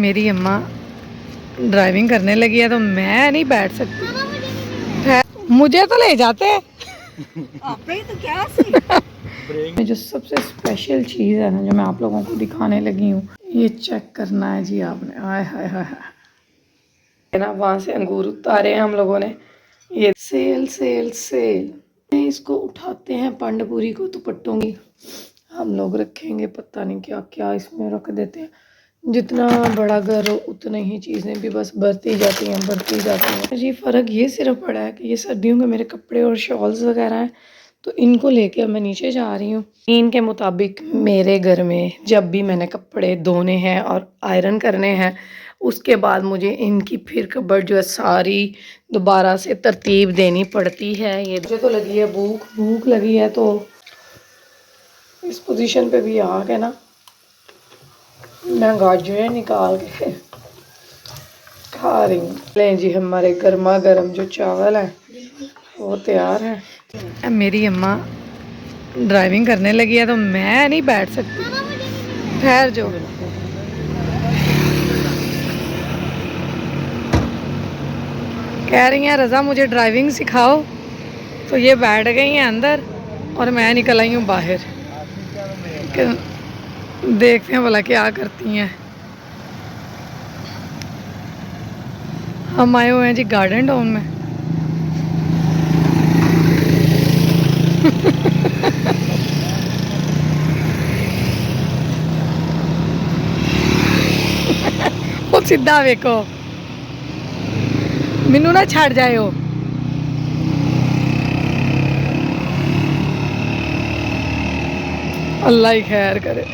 मेरी अम्मा ड्राइविंग करने लगी है तो मैं नहीं बैठ सकती। मुझे तो ले जाते आपने तो क्या सी। जो सबसे स्पेशल चीज़ है ना जो मैं आप लोगों को दिखाने लगी हूँ, ये चेक करना है जी आपने। आय हाय हाय हाय ना, वहाँ से अंगूर उतारे हैं हम लोगों ने। ये सेल सेल सेल, इसको उठाते हैं पांडपुरी को तो पट्टूंगी हम लोग रखेंगे, पता नहीं क्या क्या इसमें रख देते हैं। जितना बड़ा घर हो उतनी ही चीज़ें भी बस बढ़ती जाती हैं बढ़ती जाती हैं जी। फ़र्क ये सिर्फ पड़ा है कि ये सर्दियों के मेरे कपड़े और शॉल्स वगैरह हैं तो इनको लेके अब मैं नीचे जा रही हूँ। इनके मुताबिक मेरे घर में जब भी मैंने कपड़े धोने हैं और आयरन करने हैं उसके बाद मुझे इनकी फिर कबर्ड जो है सारी दोबारा से तरतीब देनी पड़ती है। ये मुझे तो लगी है भूख लगी है तो इस पोजीशन पे भी आ गए ना मैं गाजरें निकाल के खा रही हूँ। लें जी, हमारे गर्मा गर्म जो चावल है वो तैयार है। मेरी अम्मा ड्राइविंग करने लगी है तो मैं नहीं बैठ सकती। ठहर जो कह रही हैं रज़ा मुझे ड्राइविंग सिखाओ तो ये बैठ गई हैं अंदर और मैं निकल आई हूँ बाहर। देखते हैं भला क्या करती हैं। हम आए हुए हैं जी गार्डन टाउन में। वो सीधा वेखो मैनू ना छड़ जाए। अल्लाह ही खैर करे।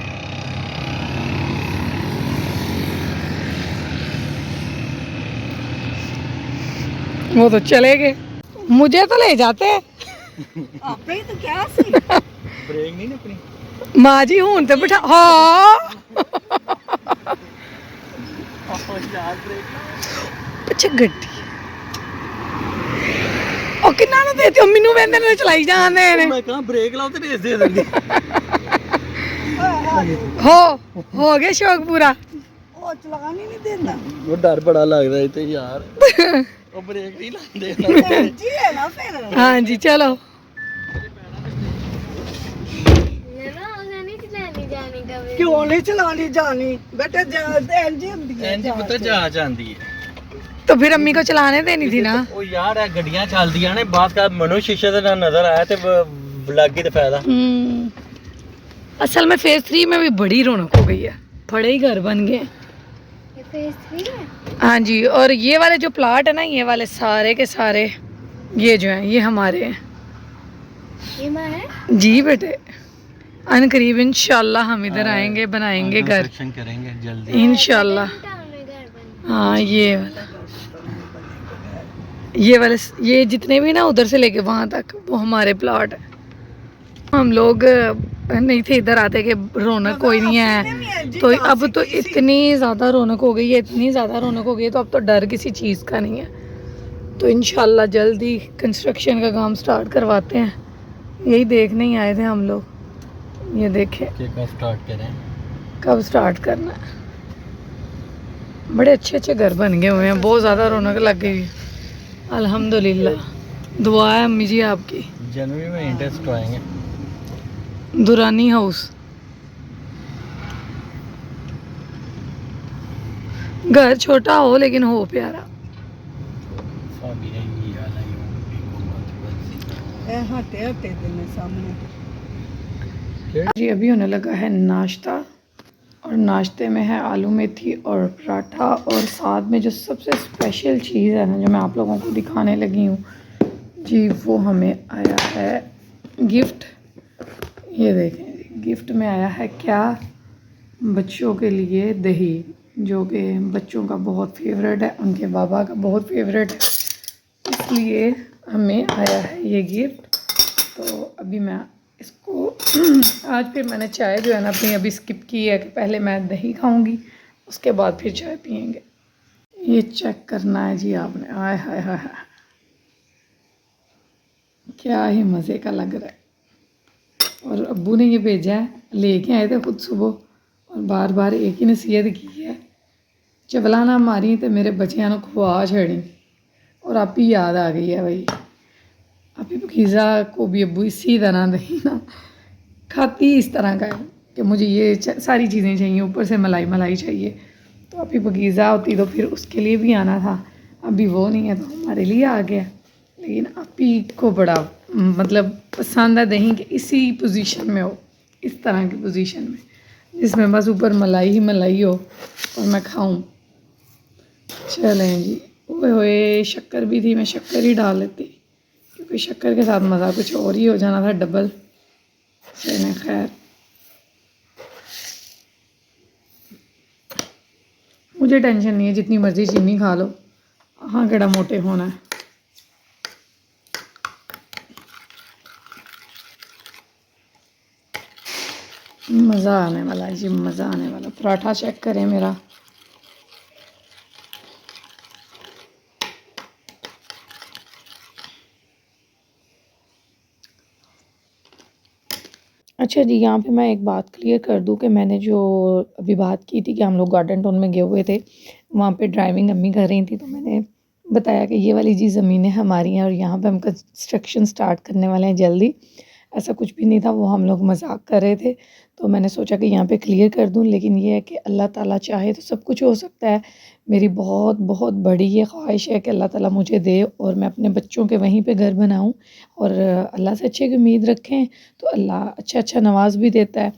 वो तो चले गए, मुझे तो ले जाते आपने तो क्या सी। ब्रेक नहीं अपनी माँ जी हूं तो बिठा। हाँ पिछे गड्डी ओ किन्ना नु देते हो मेनू वेंदे ने चलाई जांदे ने। मैं कहां ब्रेक लाओ ते रेस दे देंगे। हो गया शौक पूरा। ओ चलानी नहीं देंदा वो डर बड़ा लगदा है ते यार। ओ ब्रेक नहीं लांदे जी है ना फिर। हां जी चलो क्यों नहीं चलानी जानी बेटा एनजी होंदी है। एनजी पता जा जांदी है तो फिर अम्मी को चलाने देनी थी ना। ओ यार है गड्डियां चलदियां ने बात का मनु शीशे से नजर आया ते लगी ते फायदा। असल में फेज 3 में भी बड़ी रौनक हो गई है, बड़े ही घर बन गए फेज 3 में। हाँ जी, और ये वाले जो प्लाट है ना ये वाले सारे के सारे ये जो हैं ये हमारे हैं। ये मैं है जी बेटे। अनकरीब इंशाल्लाह हम इधर आएंगे बनाएंगे घर करेंगे जल्दी इंशाल्लाह। हाँ ये वाले ये जितने भी ना उधर से लेके वहाँ तक वो हमारे प्लाट है। हम लोग नहीं थे इधर आते कि रौनक कोई नहीं है तो अब तो इतनी ज़्यादा रौनक हो गई है, इतनी ज़्यादा रौनक हो गई है तो अब तो डर किसी चीज़ का नहीं है। तो इंशाल्लाह जल्दी कंस्ट्रक्शन का काम स्टार्ट करवाते हैं। यही देखने ही आए थे हम लोग। ये देखें कब स्टार्ट करें, कब स्टार्ट करना है। बड़े अच्छे अच्छे घर बन गए हुए हैं, बहुत ज़्यादा रौनक लग गई है अल्हम्दुलिल्लाह। दुआ है अम्मी जी आपकी। जनवरी में इंटरेस्ट आएंगे दुरानी हाउस। घर छोटा हो लेकिन हो प्यारा। जी अभी होने लगा है नाश्ता और नाश्ते में है आलू मेथी और पराठा और साथ में जो सबसे स्पेशल चीज़ है ना जो मैं आप लोगों को दिखाने लगी हूँ जी वो हमें आया है गिफ्ट। ये देखें गिफ्ट में आया है क्या, बच्चों के लिए दही जो कि बच्चों का बहुत फेवरेट है, उनके बाबा का बहुत फेवरेट है, इसलिए हमें आया है ये गिफ्ट। तो अभी मैं इसको आज फिर मैंने चाय जो है ना अपनी अभी स्किप की है कि पहले मैं दही खाऊंगी उसके बाद फिर चाय पियेंगे। ये चेक करना है जी आपने। आय हाय हाय हाय क्या ही मज़े का लग रहा है। और अब्बू ने ये भेजा है, लेके आए थे खुद सुबह और बार बार एक ही नसीहत की है चवलाना मारी तो मेरे बच्चों को खुआ छड़ी और आप ही याद आ गई है भाई। अभी पकीज़ा को भी अबू इसी तरह दही ना खाती इस तरह का है कि मुझे ये सारी चीज़ें चाहिए, ऊपर से मलाई मलाई चाहिए। तो अभी पकीज़ा होती तो फिर उसके लिए भी आना था, अभी वो नहीं है तो हमारे लिए आ गया। लेकिन अपी को बड़ा मतलब पसंद है दही कि इसी पोजीशन में हो, इस तरह की पोजीशन में जिसमें बस ऊपर मलाई ही मलाई हो और मैं खाऊं। चलें जी। ओए होए शक्कर भी थी, मैं शक्कर ही डाल लेती क्योंकि शक्कर के साथ मज़ा कुछ और ही हो जाना था, डबल। चलें खैर, मुझे टेंशन नहीं है, जितनी मर्ज़ी चीनी खा लो, हाँ केड़ा मोटे होना है। मज़ा आने वाला है जी, मज़ा आने वाला। पराठा चेक करें मेरा, अच्छा जी। यहाँ पे मैं एक बात क्लियर कर दूँ कि मैंने जो अभी बात की थी कि हम लोग गार्डन टाउन में गए हुए थे, वहाँ पे ड्राइविंग अम्मी कर रही थी, तो मैंने बताया कि ये वाली जी ज़मीनें हमारी हैं और यहाँ पे हम कंस्ट्रक्शन स्टार्ट करने वाले हैं जल्दी। ऐसा कुछ भी नहीं था, वो हम लोग मजाक कर रहे थे, तो मैंने सोचा कि यहाँ पे क्लियर कर दूँ। लेकिन ये है कि अल्लाह ताला चाहे तो सब कुछ हो सकता है। मेरी बहुत बहुत बड़ी ये ख्वाहिश है कि अल्लाह ताला मुझे दे और मैं अपने बच्चों के वहीं पे घर बनाऊँ, और अल्लाह से अच्छे की उम्मीद रखें तो अल्लाह अच्छा अच्छा नवाज भी देता है।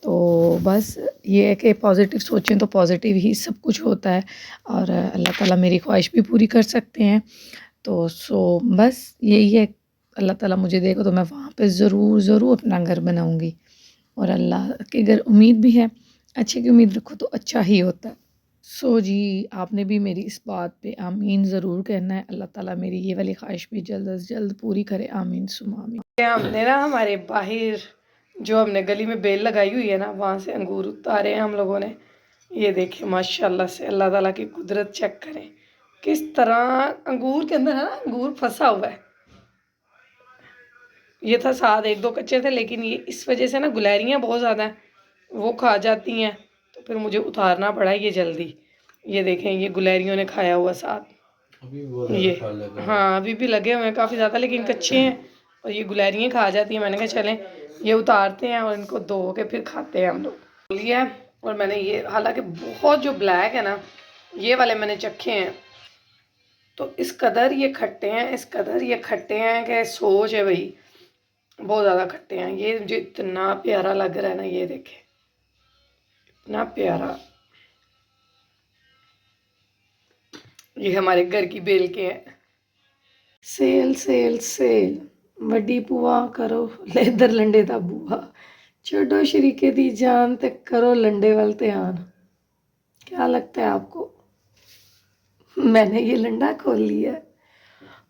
तो बस ये है कि पॉजिटिव सोचें तो पॉजिटिव ही सब कुछ होता है, और अल्लाह ताला मेरी ख्वाहिश भी पूरी कर सकते हैं। तो बस यही है, अल्लाह ताला मुझे देगा तो मैं वहाँ पे ज़रूर ज़रूर अपना घर बनाऊँगी, और अल्लाह के घर उम्मीद भी है, अच्छे की उम्मीद रखो तो अच्छा ही होता है। जी, आपने भी मेरी इस बात पे आमीन ज़रूर कहना है। अल्लाह ताला मेरी ये वाली ख्वाहिश भी जल्द अज़ जल्द पूरी करे, आमीन सुमा आमीन। हमने ना हमारे बाहर जो हमने गली में बेल लगाई हुई है ना, वहाँ से अंगूर उतारे हैं हम लोगों ने। ये देखें माशाल्लाह से, अल्लाह ताला की कुदरत चेक करें किस तरह अंगूर के अंदर है ना, अंगूर फंसा हुआ है। ये था साथ, एक दो कच्चे थे, लेकिन ये इस वजह से ना गुलहरियाँ बहुत ज़्यादा हैं, वो खा जाती हैं, तो फिर मुझे उतारना पड़ा ये जल्दी। ये देखें ये गुलहरियों ने खाया हुआ साथ, ये हाँ अभी भी लगे हुए हैं काफ़ी ज़्यादा, लेकिन कच्चे हैं और ये गुलहरियाँ खा जाती हैं। मैंने कहा चलें ये उतारते हैं और इनको धो के फिर खाते हैं हम लोग। लिया है, और मैंने ये हालांकि बहुत जो ब्लैक है ना, ये वाले मैंने चखे हैं, तो इस कदर ये खट्टे हैं, इस कदर ये खट्टे हैं कि सोच है भाई, बहुत ज़्यादा खट्टे हैं। ये मुझे इतना प्यारा लग रहा है ना, ये देखें इतना प्यारा। ये हमारे घर की बेल के हैं। सेल सेल सेल, वड्डी पुआ करो लेदर लंडे दा बुआ, छोड़ो शरीके दी जान ते करो लंडे वाल ध्यान। क्या लगता है आपको, मैंने ये लंडा खोल लिया?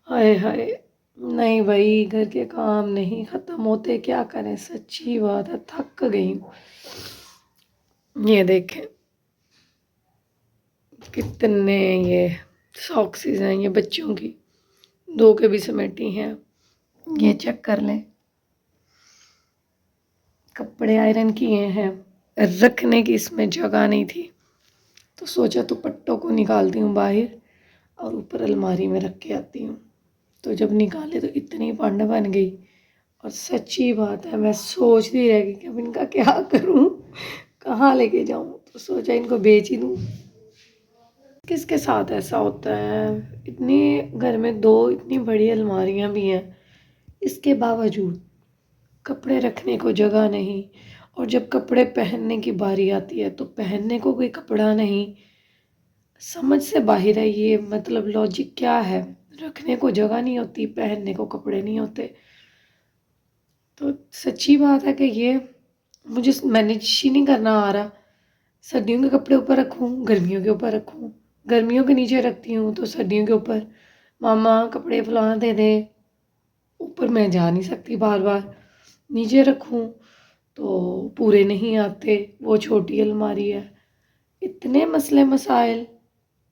हाय हाय, नहीं भाई घर के काम नहीं ख़त्म होते, क्या करें, सच्ची बात है थक गई हूँ। ये देखें कितने ये सॉक्सेस हैं ये बच्चों की, दो के भी समेटी हैं। ये चेक कर लें, कपड़े आयरन किए हैं, रखने की इसमें जगह नहीं थी, तो सोचा दुपट्टों को निकालती हूँ बाहर और ऊपर अलमारी में रख के आती हूँ। तो जब निकाले तो इतनी पंड बन गई, और सच्ची बात है मैं सोचती रह गई कि अब इनका क्या करूँ, कहाँ लेके जाऊँ, तो सोचा इनको बेच ही दूँ। किसके साथ ऐसा होता है, इतनी घर में दो इतनी बड़ी अलमारियाँ भी हैं, इसके बावजूद कपड़े रखने को जगह नहीं, और जब कपड़े पहनने की बारी आती है तो पहनने को कोई कपड़ा नहीं। समझ से बाहर है ये, मतलब लॉजिक क्या है, रखने को जगह नहीं होती, पहनने को कपड़े नहीं होते। तो सच्ची बात है कि ये मुझे मैनेज ही नहीं करना आ रहा। सर्दियों के कपड़े ऊपर रखूँ, गर्मियों के ऊपर रखूँ, गर्मियों के नीचे रखती हूँ तो सर्दियों के ऊपर मामा कपड़े फलाना दे दे, ऊपर मैं जा नहीं सकती बार बार, नीचे रखूँ तो पूरे नहीं आते, वो छोटी अलमारी है। इतने मसले मसाइल,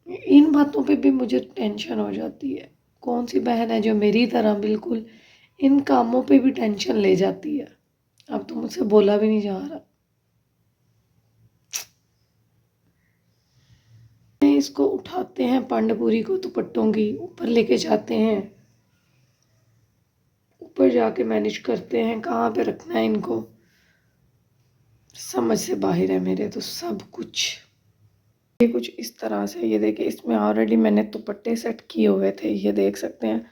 इन बातों पे भी मुझे टेंशन हो जाती है। कौन सी बहन है जो मेरी तरह बिल्कुल इन कामों पे भी टेंशन ले जाती है। अब तो मुझसे बोला भी नहीं जा रहा। इसको उठाते हैं, पांडपुरी को दुपट्टों की ऊपर लेके जाते हैं, ऊपर जाके मैनेज करते हैं कहाँ पे रखना है इनको। समझ से बाहर है मेरे तो सब कुछ। ये कुछ इस तरह से, ये देखिए इसमें ऑलरेडी मैंने दुपट्टे सेट किए हुए थे, ये देख सकते हैं।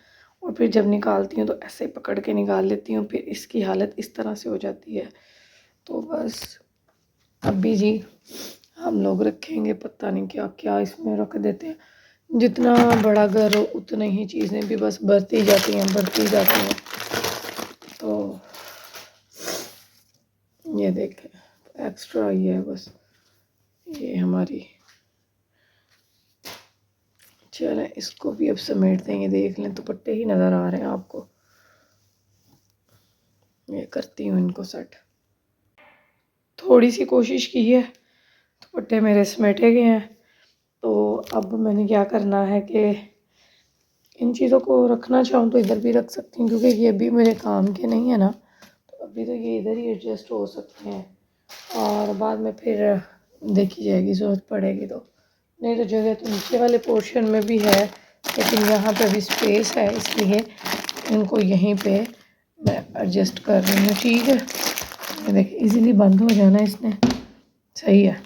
और फिर जब निकालती हूँ तो ऐसे पकड़ के निकाल लेती हूँ, फिर इसकी हालत इस तरह से हो जाती है। तो बस अभी जी हम लोग रखेंगे, पता नहीं क्या क्या इसमें रख देते हैं। जितना बड़ा घर हो उतनी ही चीज़ें भी बस बढ़ती जाती हैं, बढ़ती जाती हैं। तो ये देखें एक्स्ट्रा ये है बस, ये हमारी। चलें इसको भी अब समेटते हैं। ये देख लें दुपट्टे ही नज़र आ रहे हैं आपको। ये करती हूँ इनको सेट। थोड़ी सी कोशिश की है, दुपट्टे मेरे समेटे गए हैं। तो अब मैंने क्या करना है कि इन चीज़ों को रखना चाहूँ तो इधर भी रख सकती हूँ, क्योंकि ये भी मेरे काम के नहीं है ना। तो अभी तो ये इधर ही एडजस्ट हो सकते हैं, और बाद में फिर देखी जाएगी, ज़रूरत पड़ेगी तो। नहीं तो जगह तो नीचे वाले पोर्शन में भी है, लेकिन यहाँ पे भी स्पेस है, इसलिए इनको यहीं पे मैं एडजस्ट कर रही हूँ। ठीक है, ये देखिए इजीली बंद हो जाना इसने, सही है।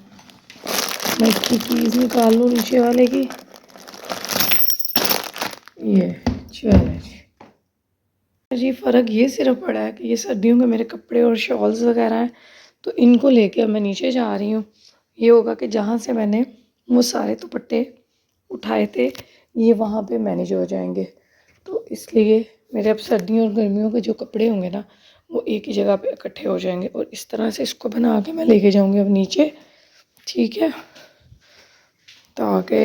मैं इसकी कीज़ निकाल लूँ नीचे वाले की। ये चलो जी, फ़र्क ये सिर्फ पड़ा है कि ये सर्दियों के मेरे कपड़े और शॉल्स वगैरह हैं, तो इनको लेके अब मैं नीचे जा रही हूँ। ये होगा कि जहाँ से मैंने वो सारे दुपट्टे उठाए थे ये वहाँ पे मैनेज हो जाएंगे। तो इसलिए मेरे अब सर्दियों और गर्मियों के जो कपड़े होंगे ना वो एक ही जगह पे इकट्ठे हो जाएंगे, और इस तरह से इसको बना के मैं लेके जाऊँगी अब नीचे। ठीक है, ताकि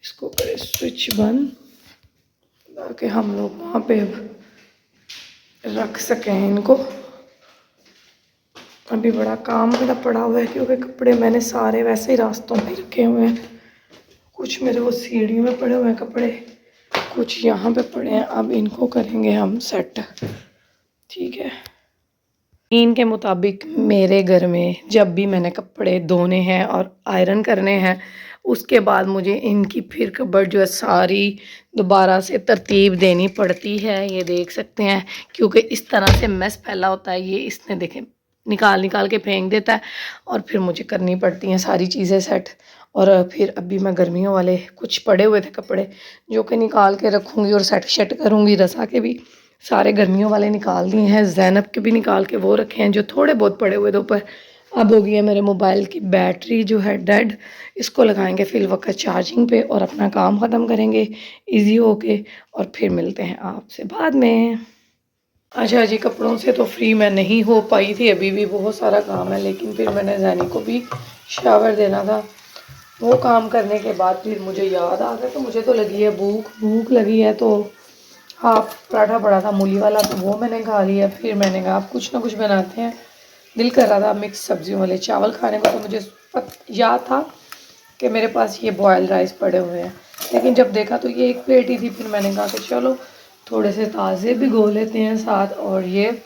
इसको करें स्विच बंद, ताकि हम लोग वहाँ पे रख सकें इनको। अभी बड़ा काम मेरा पड़ा हुआ है, क्योंकि कपड़े मैंने सारे वैसे ही रास्तों में रखे हुए हैं। कुछ मेरे वो सीढ़ियों में पड़े हुए हैं कपड़े, कुछ यहाँ पे पड़े हैं। अब इनको करेंगे हम सेट। ठीक है, इनके मुताबिक मेरे घर में जब भी मैंने कपड़े धोने हैं और आयरन करने हैं, उसके बाद मुझे इनकी फिर कबर्ड जो है सारी दोबारा से तरतीब देनी पड़ती है। ये देख सकते हैं, क्योंकि इस तरह से मैस फैला होता है। ये इसने देखें निकाल निकाल के फेंक देता है, और फिर मुझे करनी पड़ती हैं सारी चीज़ें सेट। और फिर अभी मैं गर्मियों वाले कुछ पड़े हुए थे कपड़े जो कि निकाल के रखूँगी और सेट शेट करूँगी। रसा के भी सारे गर्मियों वाले निकाल दिए हैं, ज़ैनब के भी निकाल के वो रखे हैं जो थोड़े बहुत पड़े हुए थे ऊपर। अब हो गई है मेरे मोबाइल की बैटरी जो है डेड, इसको लगाएंगे फिल वक्त चार्जिंग पे और अपना काम ख़त्म करेंगे इजी होके, और फिर मिलते हैं आपसे बाद में। अच्छा जी, कपड़ों से तो फ्री मैं नहीं हो पाई थी, अभी भी बहुत सारा काम है, लेकिन फिर मैंने जैनी को भी शावर देना था। वो काम करने के बाद फिर मुझे याद आ गया, तो मुझे तो लगी है भूख लगी है। तो हाफ पराठा पड़ा था मूली वाला, तो वो मैंने खा लिया। फिर मैंने कहा आप कुछ ना कुछ बनाते हैं, दिल कर रहा था मिक्स सब्जियों वाले चावल खाने को। तो मुझे याद था कि मेरे पास ये बॉयल राइस पड़े हुए हैं, लेकिन जब देखा तो ये एक प्लेट ही थी। फिर मैंने कहा कि चलो थोड़े से ताज़े भिगो लेते हैं साथ। और ये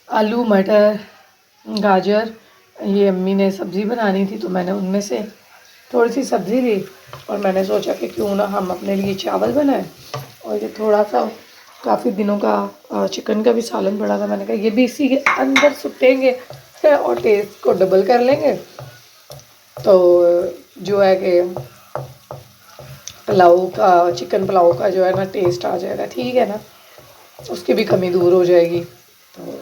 आलू मटर गाजर, ये अम्मी ने सब्ज़ी बनानी थी, तो मैंने उनमें से थोड़ी सी सब्ज़ी ली, और मैंने सोचा कि क्यों ना हम अपने लिए चावल बनाएं। और ये थोड़ा सा काफ़ी दिनों का चिकन का भी सालन पड़ा था, मैंने कहा ये भी इसी के अंदर सुटेंगे और टेस्ट को डबल कर लेंगे। तो जो है कि पुलाव का, चिकन पुलाव का जो है ना टेस्ट आ जाएगा, ठीक है ना, उसकी भी कमी दूर हो जाएगी। तो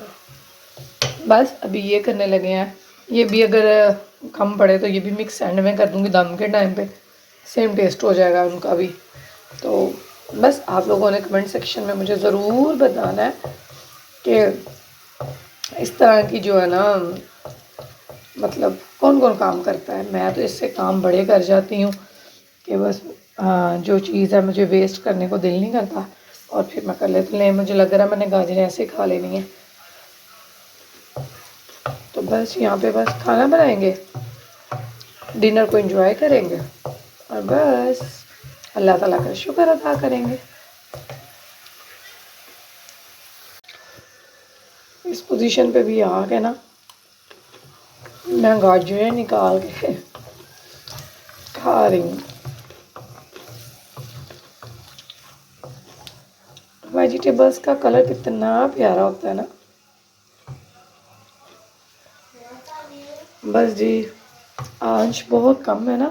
बस अभी ये करने लगे हैं। ये भी अगर कम पड़े तो ये भी मिक्स एंड में कर दूँगी, दम के टाइम पे सेम टेस्ट हो जाएगा उनका भी। तो बस आप लोगों ने कमेंट सेक्शन में मुझे ज़रूर बताना है कि इस तरह की जो है ना, मतलब कौन कौन काम करता है। मैं तो इससे काम बड़े कर जाती हूँ कि बस जो चीज़ है मुझे वेस्ट करने को दिल नहीं करता, और फिर मैं कर लेती हूँ। मुझे लग रहा है मैंने गाजरें ऐसे खा लेनी है। तो बस यहाँ पे बस खाना बनाएंगे, डिनर को एंजॉय करेंगे, और बस अल्लाह ताला का शुक्र अदा करेंगे। इस पोजीशन पे भी आ गए ना, मैं गाजरें निकाल के खा रही हूँ। वेजिटेबल्स का कलर कितना प्यारा होता है ना। बस जी आंच बहुत कम है ना,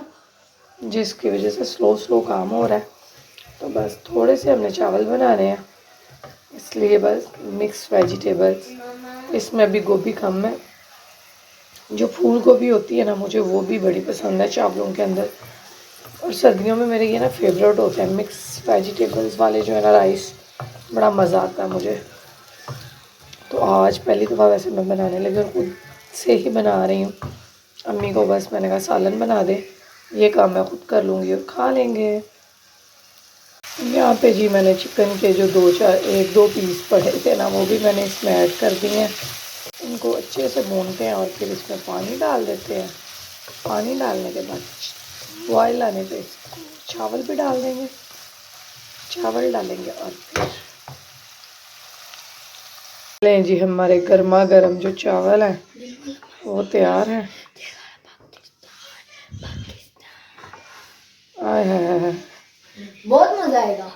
जिसकी वजह से स्लो स्लो काम हो रहा है। तो बस थोड़े से हमने चावल बनाने हैं, इसलिए बस मिक्स वेजिटेबल्स। इसमें भी गोभी कम है। जो फूल गोभी होती है ना, मुझे वो भी बड़ी पसंद है चावलों के अंदर। और सर्दियों में मेरे ये ना फेवरेट होते हैं मिक्स वेजिटेबल्स वाले जो है ना राइस, बड़ा मज़ा आता है मुझे। तो आज पहली दफ़ा वैसे मैं बनाने लगी और खुद से ही बना रही हूँ। अम्मी को बस मैंने कहा सालन बना दे, ये काम मैं खुद कर लूँगी और खा लेंगे। यहाँ पे जी मैंने चिकन के जो 1-2 पीस पड़े थे ना, वो भी मैंने इसमें ऐड कर दिए हैं। इनको अच्छे से भूनते हैं और फिर इसमें पानी डाल देते हैं। पानी डालने के बाद बॉयल आने पे चावल भी डाल देंगे। चावल डालेंगे और फिर लें जी हमारे गर्मा गर्म जो चावल हैं वो तैयार हैं। आय हाय बहुत मजा आएगा।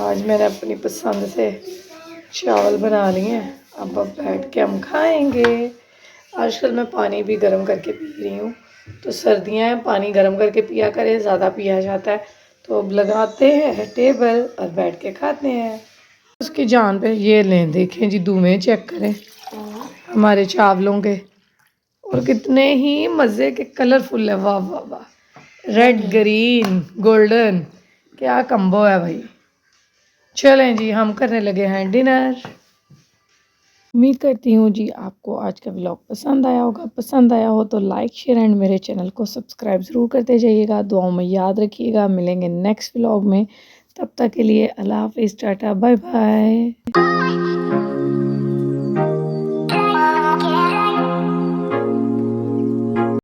आज मैंने अपनी पसंद से चावल बना लिए हैं, अब बैठ के हम खाएंगे। आजकल मैं पानी भी गर्म करके पी रही हूँ। तो सर्दियाँ हैं, पानी गर्म करके पिया करें, ज़्यादा पिया जाता है। तो अब लगाते हैं टेबल और बैठ के खाते हैं। उसकी जान पे ये लें, देखें जी धुएँ चेक करें हमारे चावलों के, और कितने ही मज़े के कलरफुल है। वाह वाह वाह, रेड ग्रीन गोल्डन, क्या कम्बो है भाई। चलें जी हम करने लगे हैं डिनर। उम्मीद करती हूँ जी आपको आज का व्लॉग पसंद आया होगा। पसंद आया हो तो लाइक शेयर एंड मेरे चैनल को सब्सक्राइब ज़रूर करते जाइएगा। दुआओं में याद रखिएगा। मिलेंगे नेक्स्ट व्लॉग में, तब तक के लिए अल्लाह हाफिज़, टाटा बाय बाय।